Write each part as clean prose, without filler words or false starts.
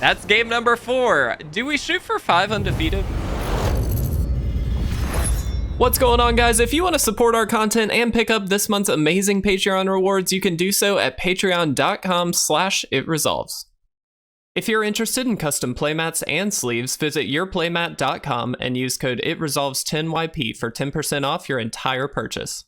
That's game number 4. Do we shoot for 5 undefeated? What's going on, guys? If you want to support our content and pick up this month's amazing Patreon rewards, you can do so at patreon.com/itresolves. If you're interested in custom playmats and sleeves, visit YourPlaymat.com and use code ItResolves10YP for 10% off your entire purchase.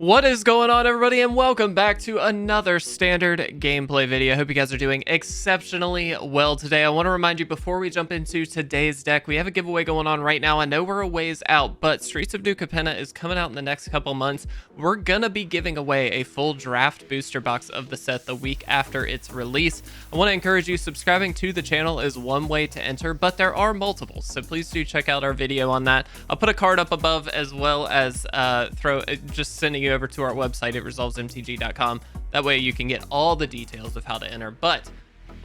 What is going on, everybody, and welcome back to another standard gameplay video. I hope you guys are doing exceptionally well today. I want to remind you, before we jump into today's deck, we have a giveaway going on right now. I know we're a ways out, but Streets of New Capenna is coming out in the next couple months. We're gonna be giving away a full draft booster box of the set the week after its release. I want to encourage you, subscribing to the channel is one way to enter, but there are multiples, so please do check out our video on that. I'll put a card up above, as well as just sending you over to our website at resolvesmtg.com. That way you can get all the details of how to enter. But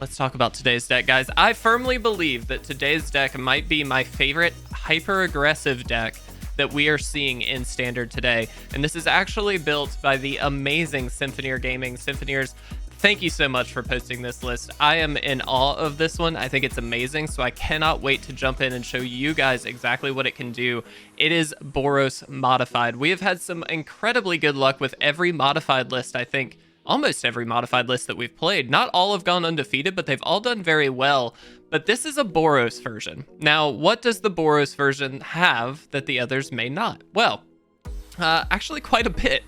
let's talk about today's deck, guys. I firmly believe that today's deck might be my favorite hyper aggressive deck that we are seeing in standard today, and this is actually built by the amazing Symphoneer Gaming. Symphoneers, thank you so much for posting this list. I am in awe of this one. I think it's amazing, so I cannot wait to jump in and show you guys exactly what it can do. It is Boros Modified. We have had some incredibly good luck with every modified list. I think almost every modified list that we've played. Not all have gone undefeated, but they've all done very well. But this is a Boros version. Now, what does the Boros version have that the others may not? Well, actually quite a bit.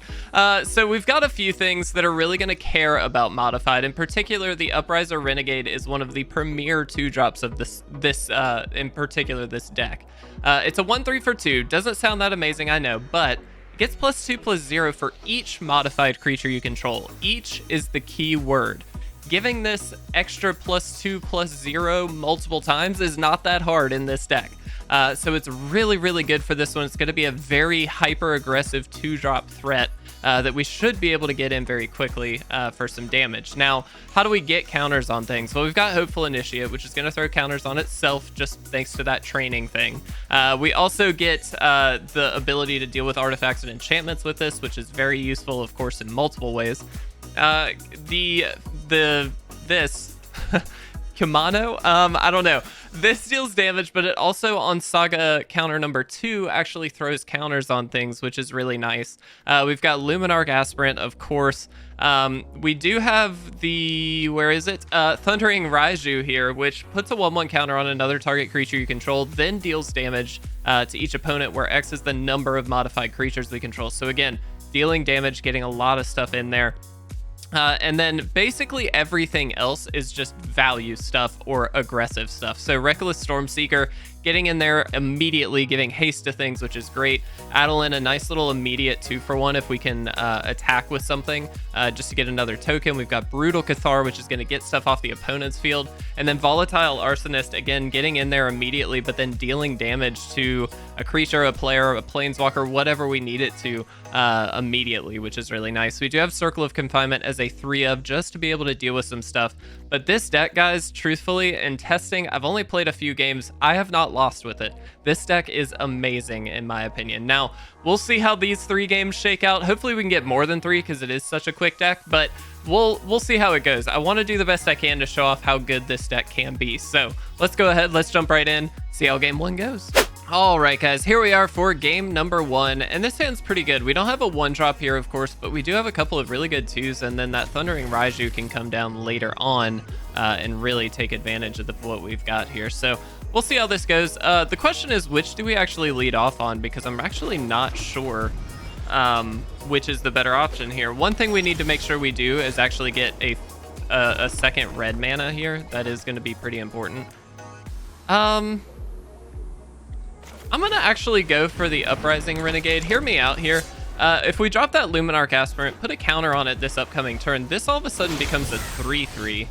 So we've got a few things that are really going to care about modified. In particular, the Upriser Renegade is one of the premier 2-drops of this in particular this deck. It's a 1/3 for 2. Doesn't sound that amazing, I know, but it gets +2/+0 for each modified creature you control. Each is the key word. Giving this extra +2/+0 multiple times is not that hard in this deck. So it's really, really good for this one. It's going to be a very hyper-aggressive 2-drop threat that we should be able to get in very quickly for some damage. Now, how do we get counters on things? Well, we've got Hopeful Initiate, which is going to throw counters on itself just thanks to that training thing. We also get the ability to deal with artifacts and enchantments with this, which is very useful, of course, in multiple ways. This Kumano, I don't know. This deals damage, but it also, on Saga counter number 2, actually throws counters on things, which is really nice. We've got Luminarch Aspirant, of course. We do have the, Thundering Raiju here, which puts a 1/1 counter on another target creature you control, then deals damage to each opponent, where X is the number of modified creatures we control. So again, dealing damage, getting a lot of stuff in there. And then basically everything else is just value stuff or aggressive stuff. So Reckless Stormseeker, getting in there immediately, giving haste to things, which is great. Adeline, a nice little immediate 2-for-1 if we can attack with something, just to get another token. We've got Brutal Cathar, which is going to get stuff off the opponent's field. And then Volatile Arsonist, again, getting in there immediately, but then dealing damage to a creature, a player, a planeswalker, whatever we need it to immediately, which is really nice. We do have Circle of Confinement as a 3-of, just to be able to deal with some stuff. But this deck, guys, truthfully, in testing, I've only played a few games. I have not lost with it. This deck is amazing, in my opinion. Now, we'll see how these 3 games shake out. Hopefully we can get more than 3, because it is such a quick deck, but we'll see how it goes. I want to do the best I can to show off how good this deck can be. So let's go ahead, let's jump right in, see how game 1 goes. All right, guys, here we are for game number 1, and this hand's pretty good. We don't have a 1-drop here, of course, but we do have a couple of really good 2s, and then that Thundering Raiju can come down later on and really take advantage of what we've got here. So we'll see how this goes. The question is, which do we actually lead off on? Because I'm actually not sure which is the better option here. One thing we need to make sure we do is actually get a second red mana here. That is going to be pretty important. I'm going to actually go for the Upriser Renegade. Hear me out here. If we drop that Luminarch Aspirant, put a counter on it this upcoming turn, this all of a sudden becomes a 3/3,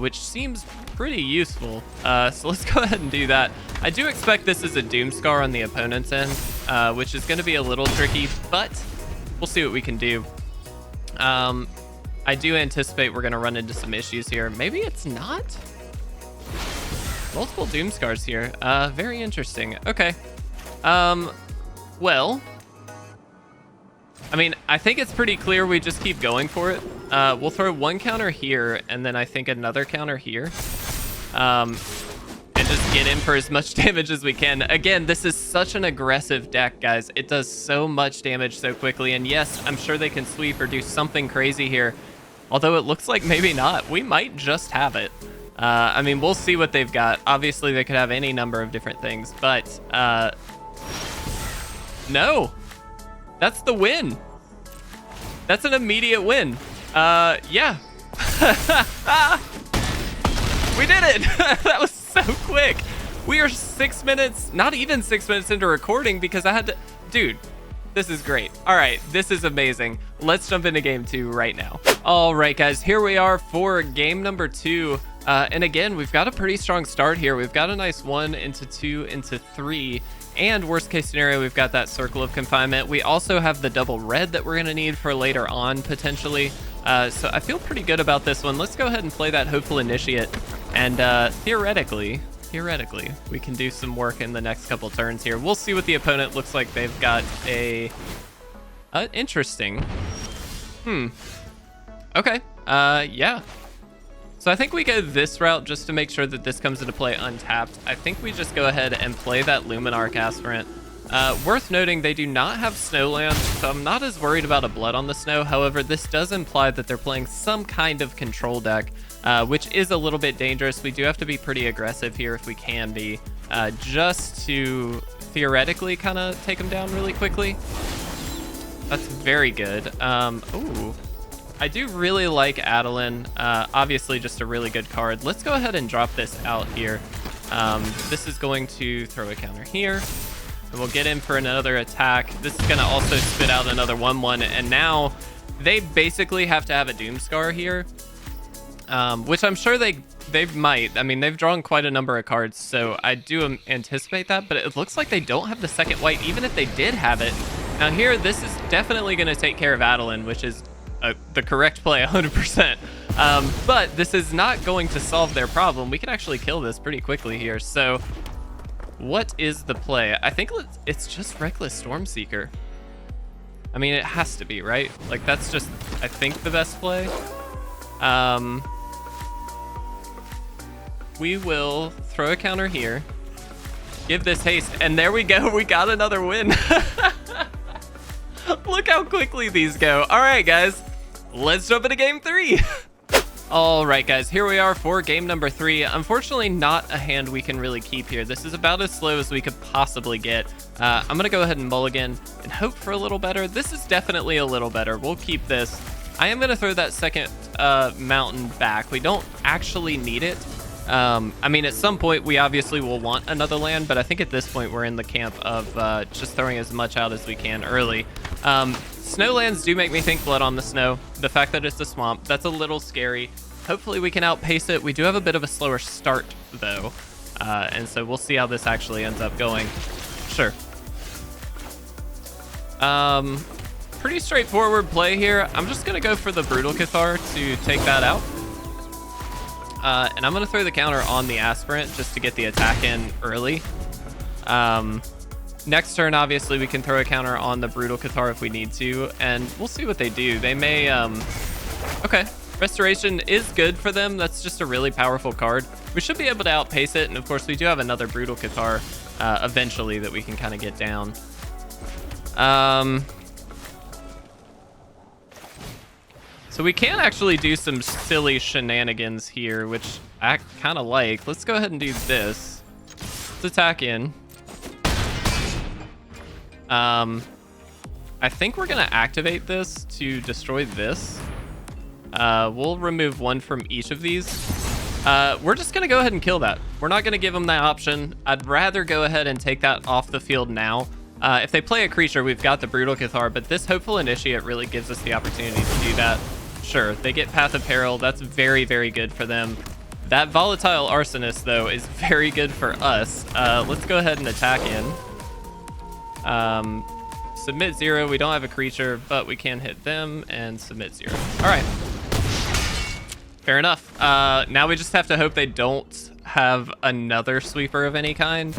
which seems pretty useful. So let's go ahead and do that. I do expect this is a Doomscar on the opponent's end, which is going to be a little tricky, but we'll see what we can do. I do anticipate we're going to run into some issues here. Maybe it's not? Multiple Doomscars here. Very interesting. Okay. Well, I mean, I think it's pretty clear we just keep going for it. We'll throw one counter here, and then I think another counter here. and just get in for as much damage as we can. Again, this is such an aggressive deck, guys. It does so much damage so quickly, and yes, I'm sure they can sweep or do something crazy here, although it looks like maybe not. We might just have it. I mean, we'll see what they've got. Obviously, they could have any number of different things, but no. That's the win. That's an immediate win. Yeah. We did it. That was so quick. We are 6 minutes, not even 6 minutes into recording because I had to, dude, this is great. All right, this is amazing. Let's jump into game 2 right now. All right, guys, here we are for game number 2. And again, we've got a pretty strong start here. We've got a nice 1 into 2 into 3. And worst case scenario, we've got that Circle of Confinement. We also have the double red that we're going to need for later on, potentially. So I feel pretty good about this one. Let's go ahead and play that Hopeful Initiate. And theoretically, we can do some work in the next couple turns here. We'll see what the opponent looks like. They've got a... interesting. Okay. Yeah. So I think we go this route just to make sure that this comes into play untapped. I think we just go ahead and play that Luminarch Aspirant. Worth noting, they do not have Snowlands, so I'm not as worried about a Blood on the Snow. However, this does imply that they're playing some kind of control deck, which is a little bit dangerous. We do have to be pretty aggressive here if we can be, just to theoretically kind of take them down really quickly. That's very good. Ooh. I do really like Adeline. Obviously, just a really good card. Let's go ahead and drop this out here. This is going to throw a counter here. And we'll get in for another attack. This is going to also spit out another 1/1. And now they basically have to have a Doomscar here, which I'm sure they might. I mean, they've drawn quite a number of cards, so I do anticipate that. But it looks like they don't have the second white, even if they did have it. Now here, this is definitely going to take care of Adeline, which is the correct play 100%. But this is not going to solve their problem. We can actually kill this pretty quickly here. So what is the play? I think it's just Reckless Stormseeker. I mean, it has to be, right? Like, that's just, I think, the best play. We will throw a counter here, give this haste, and there we go. We got another win. Look how quickly these go. All right, guys, let's jump into game 3. All right, guys, here we are for game number 3. Unfortunately, not a hand we can really keep here. This is about as slow as we could possibly get. I'm gonna go ahead and mulligan and hope for a little better. This is definitely a little better. We'll keep this. I am gonna throw that second mountain back. We don't actually need it. I mean, at some point, we obviously will want another land, but I think at this point, we're in the camp of just throwing as much out as we can early. Snowlands do make me think Blood on the Snow. The fact that it's a swamp, that's a little scary. Hopefully, we can outpace it. We do have a bit of a slower start, though, and so we'll see how this actually ends up going. Sure. Pretty straightforward play here. I'm just going to go for the Brutal Cathar to take that out. And I'm going to throw the counter on the Aspirant just to get the attack in early. Next turn, obviously, we can throw a counter on the Brutal Cathar if we need to, and we'll see what they do. They may... Okay, Restoration is good for them. That's just a really powerful card. We should be able to outpace it, and of course, we do have another Brutal Cathar eventually that we can kind of get down. So we can actually do some silly shenanigans here, which I kind of like. Let's go ahead and do this. Let's attack in. I think we're going to activate this to destroy this. We'll remove one from each of these. We're just going to go ahead and kill that. We're not going to give them that option. I'd rather go ahead and take that off the field now. If they play a creature, we've got the Brutal Cathar, but this Hopeful Initiate really gives us the opportunity to do that. Sure, they get Path of Peril. That's very, very good for them. That Volatile Arsonist, though, is very good for us. Let's go ahead and attack in. Submit 0. We don't have a creature, but we can hit them and submit 0. All right. Fair enough. Now we just have to hope they don't have another sweeper of any kind.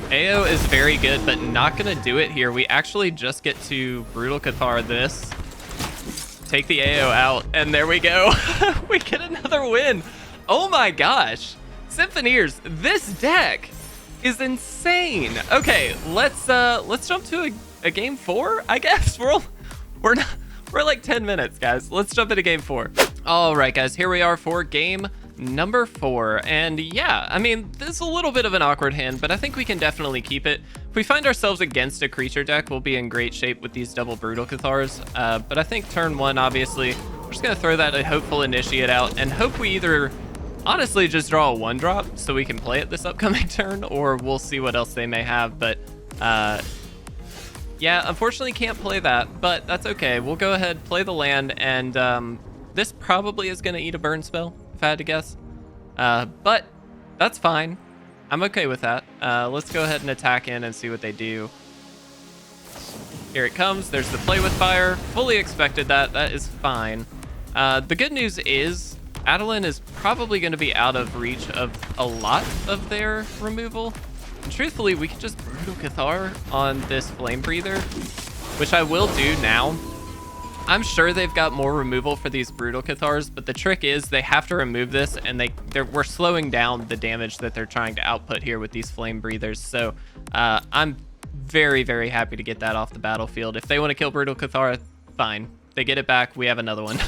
AO is very good, but not going to do it here. We actually just get to Brutal Cathar this. Take the AO out, and there we go. We get another win. Oh my gosh. Symphoniers, this deck is insane. Okay, let's jump to a game 4, I guess. We're like 10 minutes, guys. Let's jump into game 4. All right, guys, here we are for game number 4. And yeah, I mean, this is a little bit of an awkward hand, but I think we can definitely keep it. If we find ourselves against a creature deck, we'll be in great shape with these double Brutal Cathars. But I think turn 1, obviously, we're just gonna throw that Hopeful Initiate out and hope we either honestly just draw a 1-drop so we can play it this upcoming turn, or we'll see what else they may have. But yeah, unfortunately can't play that, but that's okay. We'll go ahead, play the land, and this probably is gonna eat a burn spell, if I had to guess. But that's fine. I'm okay with that. Let's go ahead and attack in and see what they do. Here it comes. There's the Play with Fire. Fully expected that. That is fine. The good news is Adeline is probably going to be out of reach of a lot of their removal. And truthfully, we can just Brutal Cathar on this Flame Breather, which I will do now. I'm sure they've got more removal for these Brutal Cathars, but the trick is they have to remove this, and we're slowing down the damage that they're trying to output here with these Flame Breathers. So I'm very, very happy to get that off the battlefield. If they want to kill Brutal Cathar, fine. They get it back, we have another one.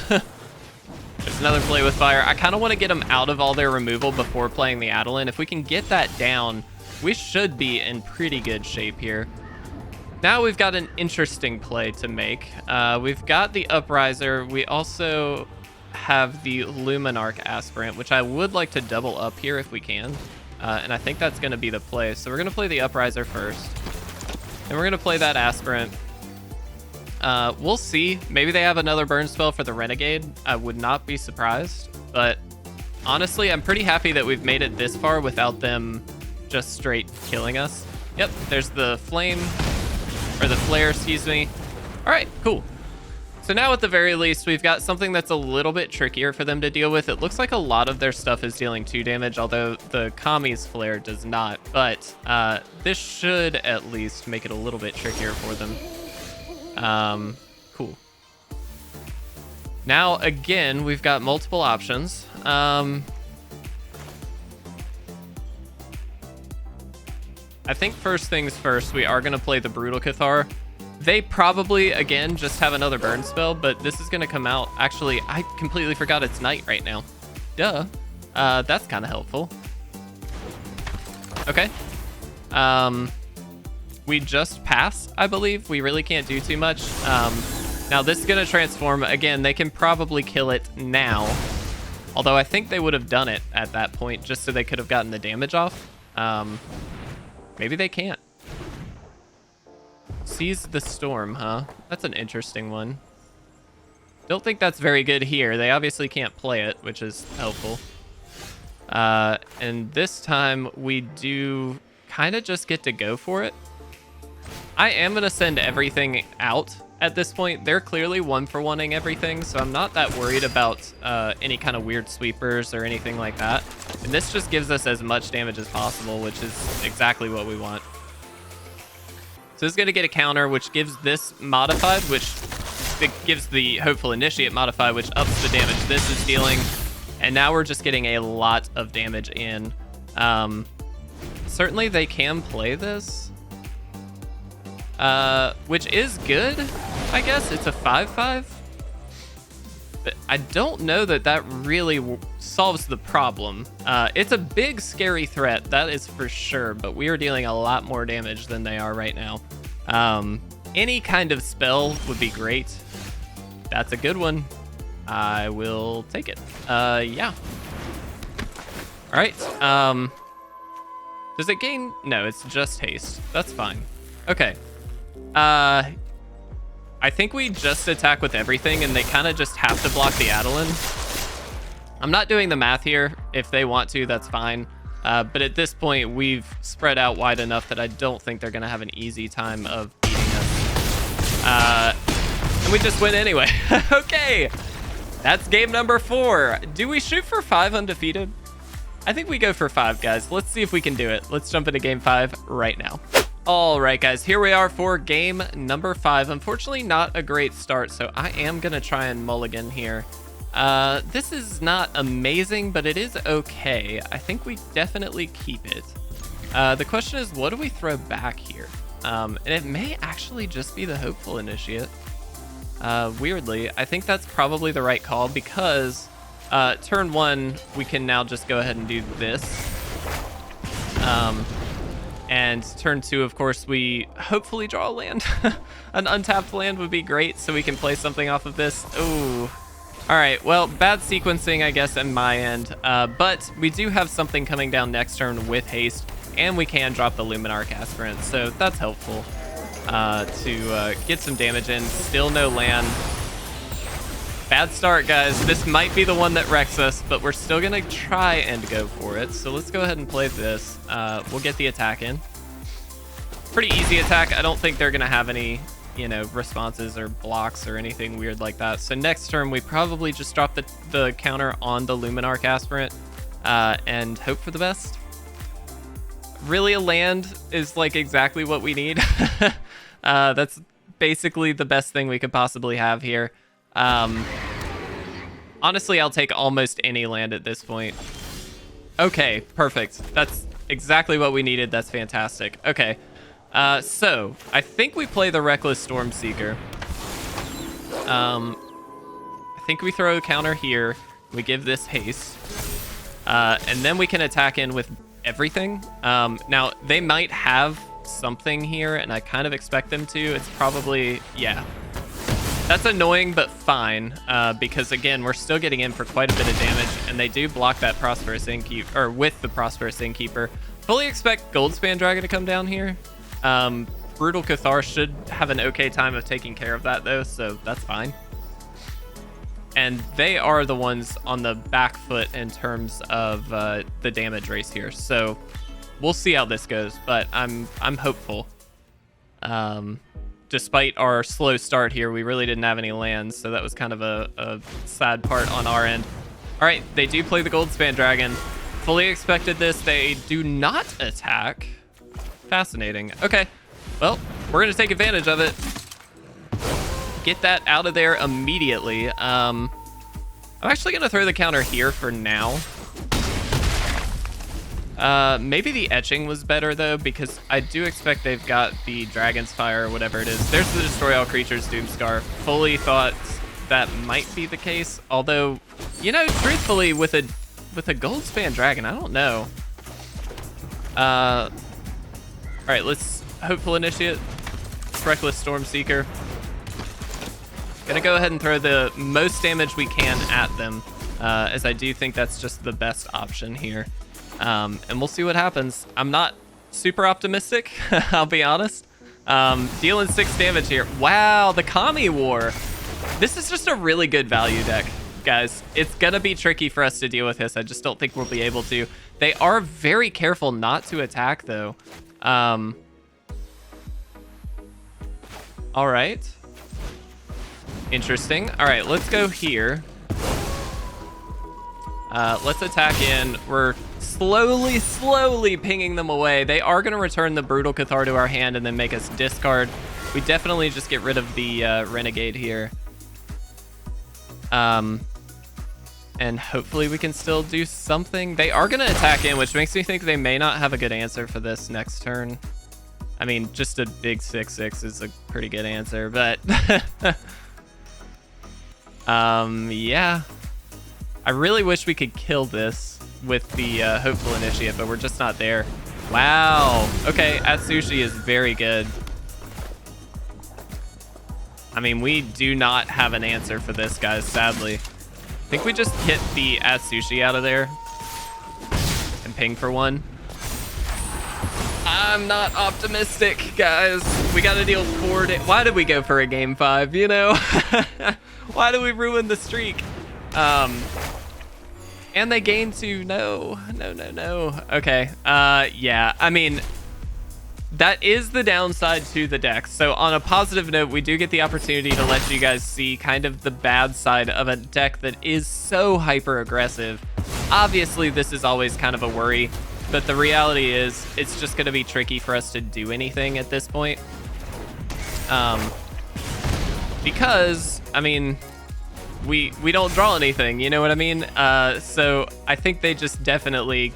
There's another Play with Fire. I kind of want to get them out of all their removal before playing the Adeline. If we can get that down, we should be in pretty good shape here. Now we've got an interesting play to make. We've got the Upriser. We also have the Luminarch Aspirant, which I would like to double up here if we can. And I think that's going to be the play. So we're going to play the Upriser first. And we're going to play that Aspirant. We'll see. Maybe they have another burn spell for the Renegade. I would not be surprised. But honestly, I'm pretty happy that we've made it this far without them just straight killing us. Yep, there's the Flame. Or the Flare, excuse me. All right, cool. So now at the very least, we've got something that's a little bit trickier for them to deal with. It looks like a lot of their stuff is dealing 2 damage, although the Kami's Flare does not. But this should at least make it a little bit trickier for them. Cool. Now, again, we've got multiple options. I think first things first, we are going to play the Brutal Cathar. They probably, again, just have another burn spell, but this is going to come out. Actually, I completely forgot it's night right now. Duh. That's kind of helpful. Okay. We just pass, I believe. We really can't do too much. Now, this is going to transform. Again, they can probably kill it now. Although I think they would have done it at that point just so they could have gotten the damage off. Maybe they can't. Seize the Storm, huh? That's an interesting one. Don't think that's very good here. They obviously can't play it, which is helpful. And this time we do kind of just get to go for it. I am going to send everything out at this point. They're clearly 1-for-1ing everything, so I'm not that worried about any kind of weird sweepers or anything like that. And this just gives us as much damage as possible, which is exactly what we want. So this is going to get a counter, which gives this modified, which it gives the Hopeful Initiate modified, which ups the damage this is dealing. And now we're just getting a lot of damage in. Certainly they can play this. Which is good, I guess. It's a 5/5. But I don't know that that really solves the problem. It's a big, scary threat, that is for sure, but we are dealing a lot more damage than they are right now. Any kind of spell would be great. That's a good one. I will take it. Yeah. All right. Does it gain? No, it's just haste. That's fine. Okay. I think we just attack with everything and they kind of just have to block the Adeline. I'm not doing the math here. If they want to, that's fine. But at this point, we've spread out wide enough that I don't think they're going to have an easy time of beating us. And we just win anyway. Okay. That's game number 4. Do we shoot for 5 undefeated? I think we go for 5, guys. Let's see if we can do it. Let's jump into game 5 right now. All right, guys, here we are for game number 5. Unfortunately, not a great start, so I am going to try and mulligan here. This is not amazing, but it is okay. I think we definitely keep it. The question is, what do we throw back here? And it may actually just be the Hopeful Initiate. Weirdly, I think that's probably the right call because turn 1, we can now just go ahead and do this. And turn 2, of course, we hopefully draw a land. An untapped land would be great, so we can play something off of this. Ooh. All right, well, bad sequencing, I guess, on my end. But we do have something coming down next turn with haste, and we can drop the Luminarch Aspirant, so that's helpful to get some damage in. Still no land. Bad start, guys. This might be the one that wrecks us, but we're still gonna try and go for it. So let's go ahead and play this. We'll get the attack in. Pretty easy attack. I don't think they're gonna have any, you know, responses or blocks or anything weird like that. So next turn, we probably just drop the counter on the Luminarch Aspirant and hope for the best. Really, a land is like exactly what we need. That's basically the best thing we could possibly have here. Honestly, I'll take almost any land at this point. Okay, perfect. That's exactly what we needed. That's fantastic. Okay, so I think we play the Reckless Stormseeker. I think we throw a counter here. We give this haste. And then we can attack in with everything. Now, they might have something here, and I kind of expect them to. It's probably, yeah. That's annoying, but fine, because again, we're still getting in for quite a bit of damage, and they do block that Prosperous Innkeeper, or with the Prosperous Innkeeper. Fully expect Goldspan Dragon to come down here. Brutal Cathar should have an okay time of taking care of that, though, so that's fine. And they are the ones on the back foot in terms of the damage race here, so we'll see how this goes, but I'm hopeful. Despite our slow start here, we really didn't have any lands, so that was kind of a sad part on our end. All right, they do play the Goldspan Dragon. Fully expected this. They do not attack. Fascinating. Okay, well, we're going to take advantage of it. Get that out of there immediately. I'm actually going to throw the counter here for now. Maybe the etching was better, though, because I do expect they've got the Dragon's Fire or whatever it is. There's the Destroy All Creatures Doomscar. Fully thought that might be the case, although, you know, truthfully, with a Goldspan Dragon, I don't know. All right, let's Hopeful Initiate, Reckless Stormseeker. Gonna go ahead and throw the most damage we can at them, as I do think that's just the best option here. And we'll see what happens. I'm not super optimistic, I'll be honest. Dealing 6 damage here. Wow, the Kami War. This is just a really good value deck, guys. It's gonna be tricky for us to deal with this. I just don't think we'll be able to. They are very careful not to attack, though. All right. Interesting. All right, let's go here. Let's attack in. We're slowly pinging them away. They are going to return the Brutal Cathar to our hand and then make us discard. We definitely just get rid of the Renegade here. And hopefully we can still do something. They are going to attack in, which makes me think they may not have a good answer for this next turn. I mean, just a big 6/6 is a pretty good answer, but yeah. I really wish we could kill this with the Hopeful Initiate, but we're just not there. Wow. Okay, Atsushi is very good. I mean, we do not have an answer for this, guys, sadly. I think we just hit the Atsushi out of there and ping for one. I'm not optimistic, guys. We got to deal 4 damage. Why did we go for a game 5, you know? Why did we ruin the streak? And they gain 2. No. Okay. Yeah, I mean, that is the downside to the deck. So on a positive note, we do get the opportunity to let you guys see kind of the bad side of a deck that is so hyper aggressive. Obviously, this is always kind of a worry, but the reality is it's just going to be tricky for us to do anything at this point. Because, I mean, we don't draw anything, you know what I mean? So I think they just definitely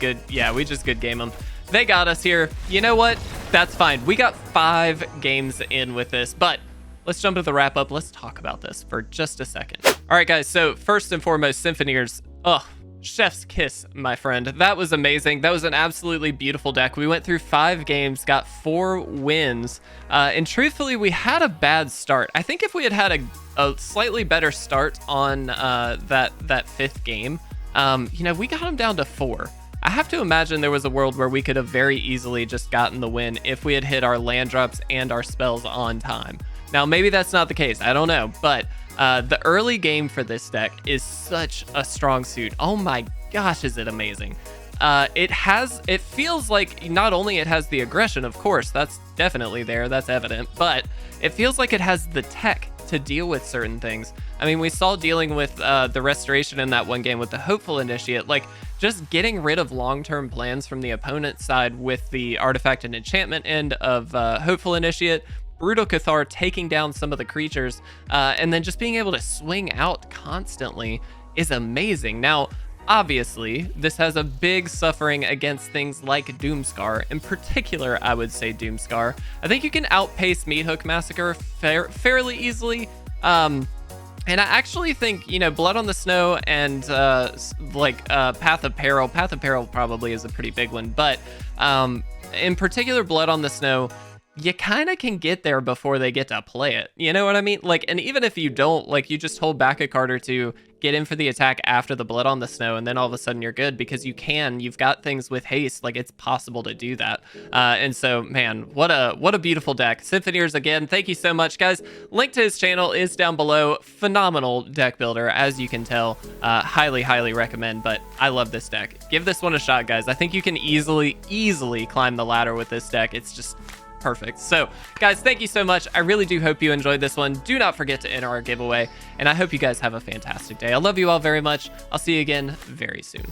we just good game them. They got us here. You know what? That's fine. We got 5 games in with this, but let's jump to the wrap up. Let's talk about this for just a second. All right, guys. So first and foremost, Symphoniers. Ugh, chef's kiss, my friend. That was amazing. That was an absolutely beautiful deck. We went through 5 games, got 4 wins, and truthfully, we had a bad start. I think if we had had a slightly better start on that 5th game, you know, we got them down to 4. I have to imagine there was a world where we could have very easily just gotten the win if we had hit our land drops and our spells on time. Now, maybe that's not the case. I don't know, but the early game for this deck is such a strong suit. Oh my gosh, is it amazing. It feels like not only it has the aggression, of course, that's definitely there, that's evident, but it feels like it has the tech to deal with certain things. I mean, we saw dealing with the restoration in that one game with the Hopeful Initiate, like just getting rid of long-term plans from the opponent's side with the artifact and enchantment end of Hopeful Initiate, Brutal Cathar taking down some of the creatures, and then just being able to swing out constantly is amazing. Now, obviously, this has a big suffering against things like Doomscar. In particular, I would say Doomscar. I think you can outpace Meathook Massacre fairly easily. And I actually think, you know, Blood on the Snow and Path of Peril. Path of Peril probably is a pretty big one, but in particular, Blood on the Snow, you kind of can get there before they get to play it. You know what I mean? Like, and even if you don't, like, you just hold back a card or two, get in for the attack after the Blood on the Snow, and then all of a sudden you're good because you've got things with haste. Like, it's possible to do that. And so, man, what a beautiful deck. Symphoniers, again, thank you so much, guys. Link to his channel is down below. Phenomenal deck builder, as you can tell. Highly recommend, but I love this deck. Give this one a shot, guys. I think you can easily climb the ladder with this deck. It's just perfect. So, guys, thank you so much. I really do hope you enjoyed this one. Do not forget to enter our giveaway, and I hope you guys have a fantastic day. I love you all very much. I'll see you again very soon.